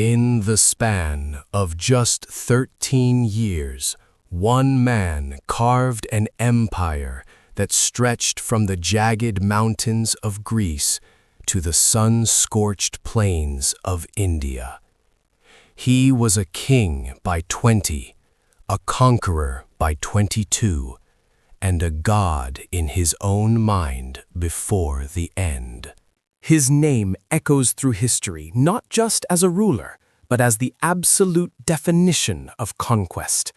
In the span of just 13 years, one man carved an empire that stretched from the jagged mountains of Greece to the sun-scorched plains of India. He was a king by 20, a conqueror by 22, and a god in his own mind before the end. His name echoes through history not just as a ruler, but as the absolute definition of conquest.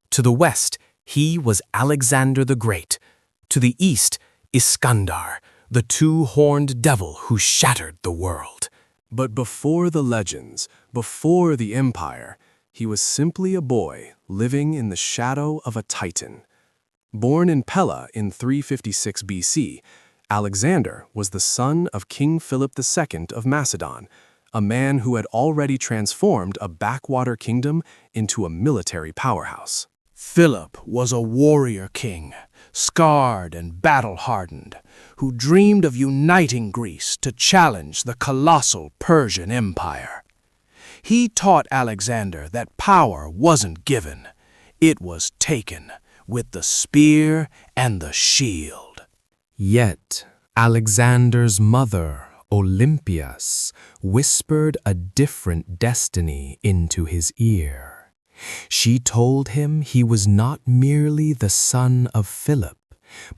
To the west, he was Alexander the Great. To the east, Iskandar, the two-horned devil who shattered the world. But before the legends, before the empire, he was simply a boy living in the shadow of a titan. Born in Pella in 356 BC, Alexander was the son of King Philip II of Macedon, a man who had already transformed a backwater kingdom into a military powerhouse. Philip was a warrior king, scarred and battle-hardened, who dreamed of uniting Greece to challenge the colossal Persian Empire. He taught Alexander that power wasn't given, it was taken with the spear and the shield. Yet, Alexander's mother, Olympias, whispered a different destiny into his ear. She told him he was not merely the son of Philip,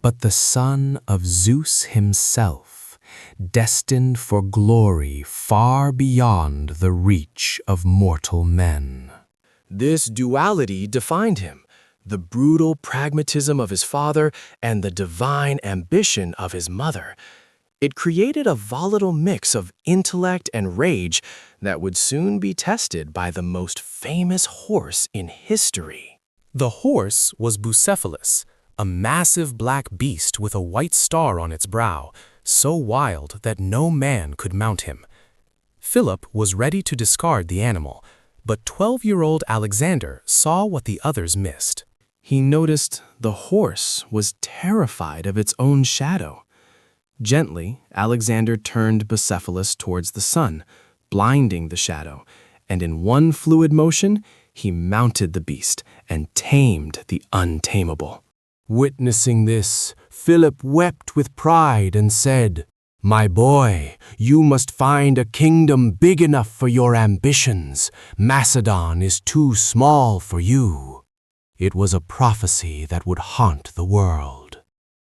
but the son of Zeus himself, destined for glory far beyond the reach of mortal men. This duality defined him, the brutal pragmatism of his father and the divine ambition of his mother. It created a volatile mix of intellect and rage that would soon be tested by the most famous horse in history. The horse was Bucephalus, a massive black beast with a white star on its brow, so wild that no man could mount him. Philip was ready to discard the animal, but 12-year-old Alexander saw what the others missed. He noticed the horse was terrified of its own shadow. Gently, Alexander turned Bucephalus towards the sun, blinding the shadow, and in one fluid motion, he mounted the beast and tamed the untamable. Witnessing this, Philip wept with pride and said, "My boy, you must find a kingdom big enough for your ambitions. Macedon is too small for you." It was a prophecy that would haunt the world.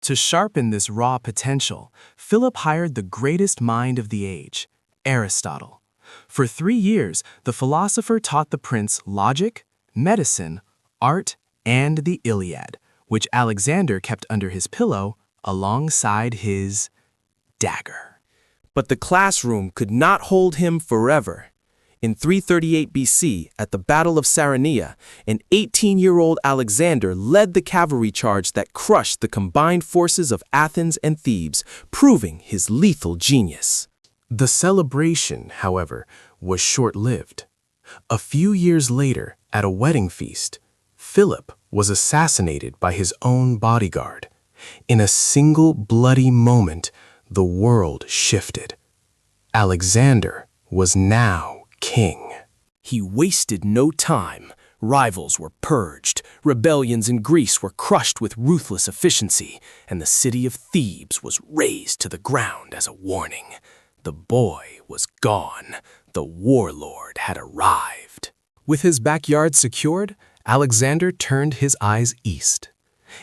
To sharpen this raw potential, Philip hired the greatest mind of the age, Aristotle. For 3 years, the philosopher taught the prince logic, medicine, art, and the Iliad, which Alexander kept under his pillow alongside his dagger. But the classroom could not hold him forever. In 338 BC, at the Battle of Sarania, an 18-year-old Alexander led the cavalry charge that crushed the combined forces of Athens and Thebes, proving his lethal genius. The celebration, however, was short-lived. A few years later, at a wedding feast, Philip was assassinated by his own bodyguard. In a single bloody moment, the world shifted. Alexander was now king. He wasted no time. Rivals were purged, rebellions in Greece were crushed with ruthless efficiency, and the city of Thebes was razed to the ground as a warning. The boy was gone. The warlord had arrived. With his backyard secured, Alexander turned his eyes east.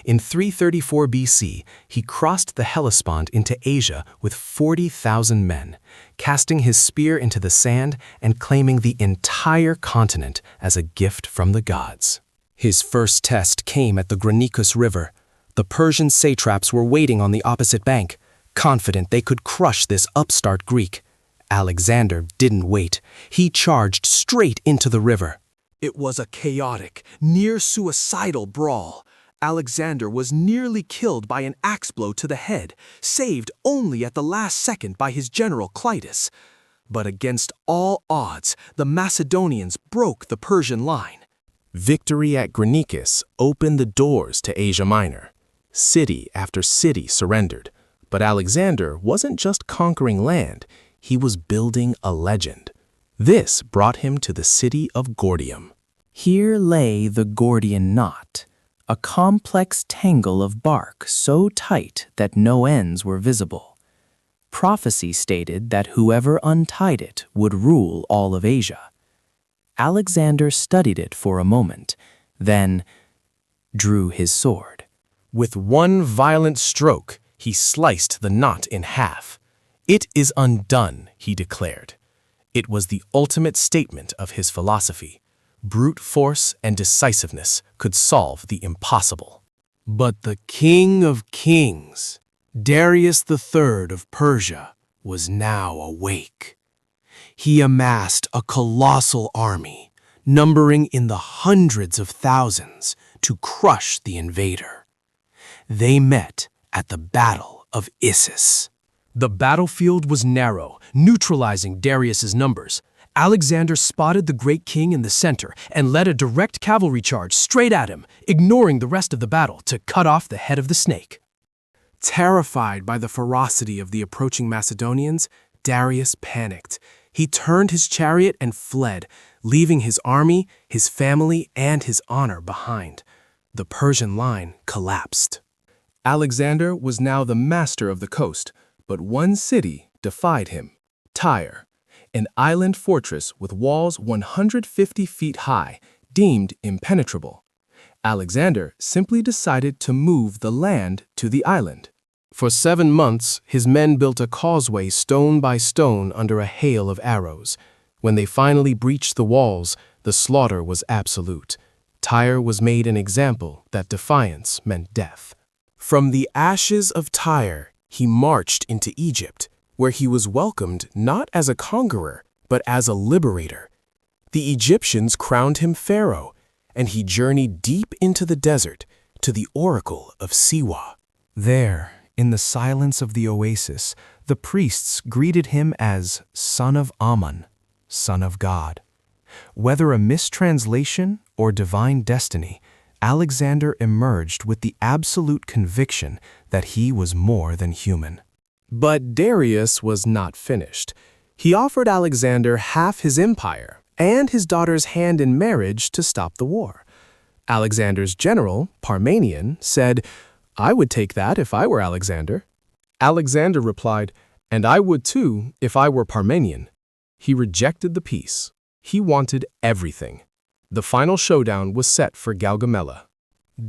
In 334 BC, he crossed the Hellespont into Asia with 40,000 men, casting his spear into the sand and claiming the entire continent as a gift from the gods. His first test came at the Granicus River. The Persian satraps were waiting on the opposite bank, confident they could crush this upstart Greek. Alexander didn't wait. He charged straight into the river. It was a chaotic, near-suicidal brawl. Alexander was nearly killed by an axe blow to the head, saved only at the last second by his general Clytus. But against all odds, the Macedonians broke the Persian line. Victory at Granicus opened the doors to Asia Minor. City after city surrendered. But Alexander wasn't just conquering land, he was building a legend. This brought him to the city of Gordium. Here lay the Gordian knot, a complex tangle of bark so tight that no ends were visible. Prophecy stated that whoever untied it would rule all of Asia. Alexander studied it for a moment, then drew his sword. With one violent stroke, he sliced the knot in half. "It is undone," he declared. It was the ultimate statement of his philosophy. Brute force and decisiveness could solve the impossible. But the King of Kings, Darius III of Persia, was now awake. He amassed a colossal army, numbering in the hundreds of thousands, to crush the invader. They met at the Battle of Issus. The battlefield was narrow, neutralizing Darius's numbers. Alexander spotted the great king in the center and led a direct cavalry charge straight at him, ignoring the rest of the battle to cut off the head of the snake. Terrified by the ferocity of the approaching Macedonians, Darius panicked. He turned his chariot and fled, leaving his army, his family, and his honor behind. The Persian line collapsed. Alexander was now the master of the coast, but one city defied him: Tyre, an island fortress with walls 150 feet high, deemed impenetrable. Alexander simply decided to move the land to the island. For 7 months, his men built a causeway stone by stone under a hail of arrows. When they finally breached the walls, the slaughter was absolute. Tyre was made an example that defiance meant death. From the ashes of Tyre, he marched into Egypt, where he was welcomed not as a conqueror, but as a liberator. The Egyptians crowned him pharaoh, and he journeyed deep into the desert to the oracle of Siwa. There, in the silence of the oasis, the priests greeted him as Son of Ammon, Son of God. Whether a mistranslation or divine destiny, Alexander emerged with the absolute conviction that he was more than human. But Darius was not finished. He offered Alexander half his empire and his daughter's hand in marriage to stop the war. Alexander's general, Parmenion, said, "I would take that if I were Alexander." Alexander replied, "And I would too if I were Parmenion." He rejected the peace. He wanted everything. The final showdown was set for Gaugamela.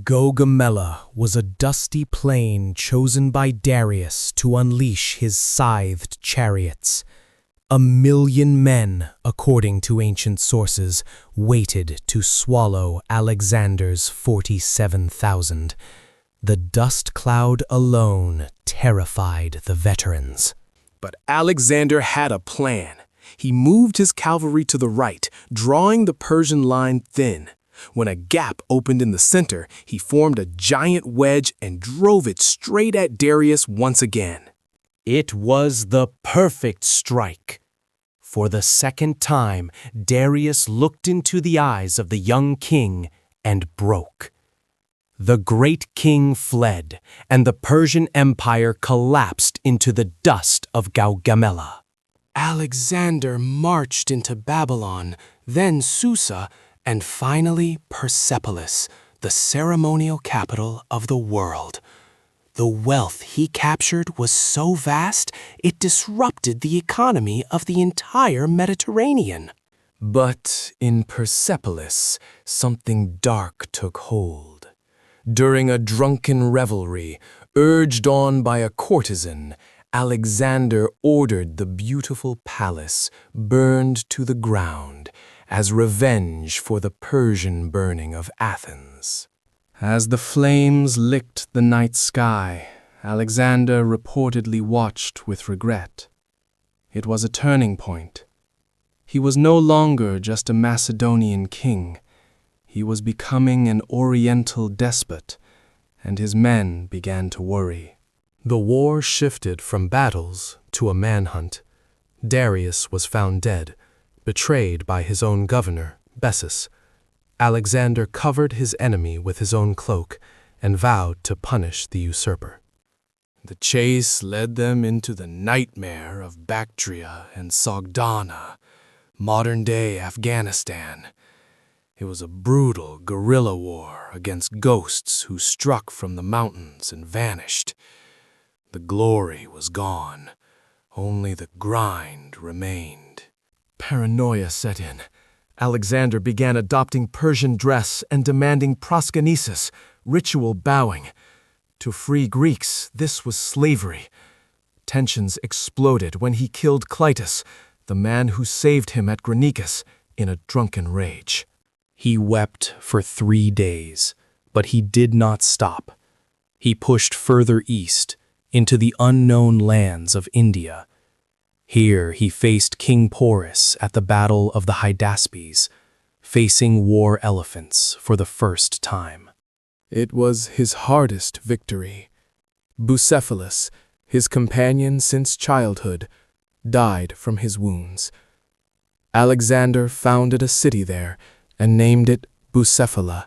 Gaugamela was a dusty plain chosen by Darius to unleash his scythed chariots. 1,000,000 men, according to ancient sources, waited to swallow Alexander's 47,000. The dust cloud alone terrified the veterans. But Alexander had a plan. He moved his cavalry to the right, drawing the Persian line thin. When a gap opened in the center, he formed a giant wedge and drove it straight at Darius once again. It was the perfect strike. For the second time, Darius looked into the eyes of the young king and broke. The great king fled, and the Persian Empire collapsed into the dust of Gaugamela. Alexander marched into Babylon, then Susa, and finally Persepolis, the ceremonial capital of the world. The wealth he captured was so vast, it disrupted the economy of the entire Mediterranean. But in Persepolis, something dark took hold. During a drunken revelry, urged on by a courtesan, Alexander ordered the beautiful palace burned to the ground as revenge for the Persian burning of Athens. As the flames licked the night sky, Alexander reportedly watched with regret. It was a turning point. He was no longer just a Macedonian king. He was becoming an Oriental despot, and his men began to worry. The war shifted from battles to a manhunt. Darius was found dead, betrayed by his own governor, Bessus. Alexander covered his enemy with his own cloak and vowed to punish the usurper. The chase led them into the nightmare of Bactria and Sogdana. modern-day Afghanistan. It was a brutal guerrilla war against ghosts who struck from the mountains and vanished. The glory was gone. Only the grind remained. Paranoia set in. Alexander began adopting Persian dress and demanding proskynesis, ritual bowing. To free Greeks, this was slavery. Tensions exploded when he killed Clytus, the man who saved him at Granicus, in a drunken rage. He wept for 3 days, but he did not stop. He pushed further east, into the unknown lands of India. Here he faced King Porus at the Battle of the Hydaspes, facing war elephants for the first time. It was his hardest victory. Bucephalus, his companion since childhood, died from his wounds. Alexander founded a city there and named it Bucephala,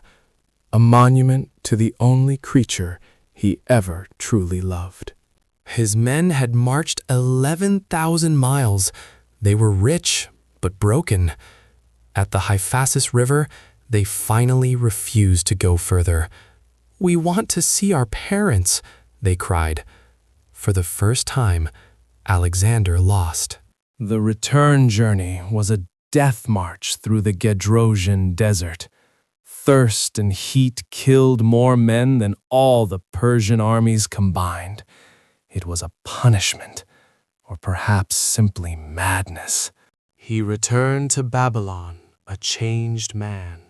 a monument to the only creature he ever truly loved. His men had marched 11,000 miles. They were rich, but broken. At the Hyphasis River, they finally refused to go further. "We want to see our parents," they cried. For the first time, Alexander lost. The return journey was a death march through the Gedrosian desert. Thirst and heat killed more men than all the Persian armies combined. It was a punishment, or perhaps simply madness. He returned to Babylon, a changed man.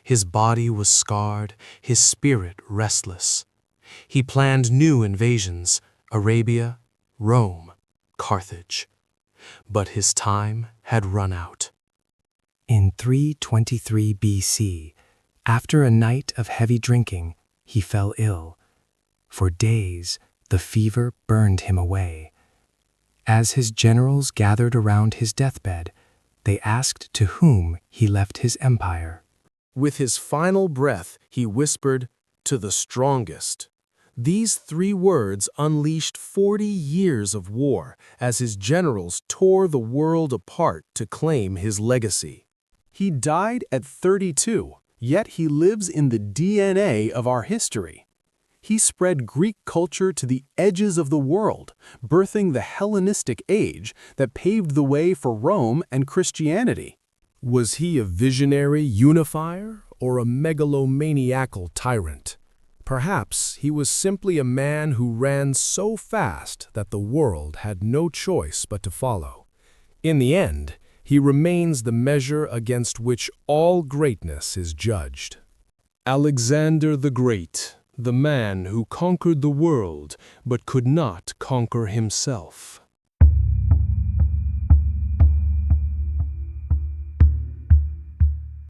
His body was scarred, his spirit restless. He planned new invasions, Arabia, Rome, Carthage. But his time had run out. In 323 BC, after a night of heavy drinking, he fell ill. For days, the fever burned him away. As his generals gathered around his deathbed, they asked to whom he left his empire. With his final breath, he whispered, "To the strongest." These 3 words unleashed 40 years of war as his generals tore the world apart to claim his legacy. He died at 32, yet he lives in the DNA of our history. He spread Greek culture to the edges of the world, birthing the Hellenistic age that paved the way for Rome and Christianity. Was he a visionary unifier or a megalomaniacal tyrant? Perhaps he was simply a man who ran so fast that the world had no choice but to follow. In the end, he remains the measure against which all greatness is judged. Alexander the Great, the man who conquered the world but could not conquer himself.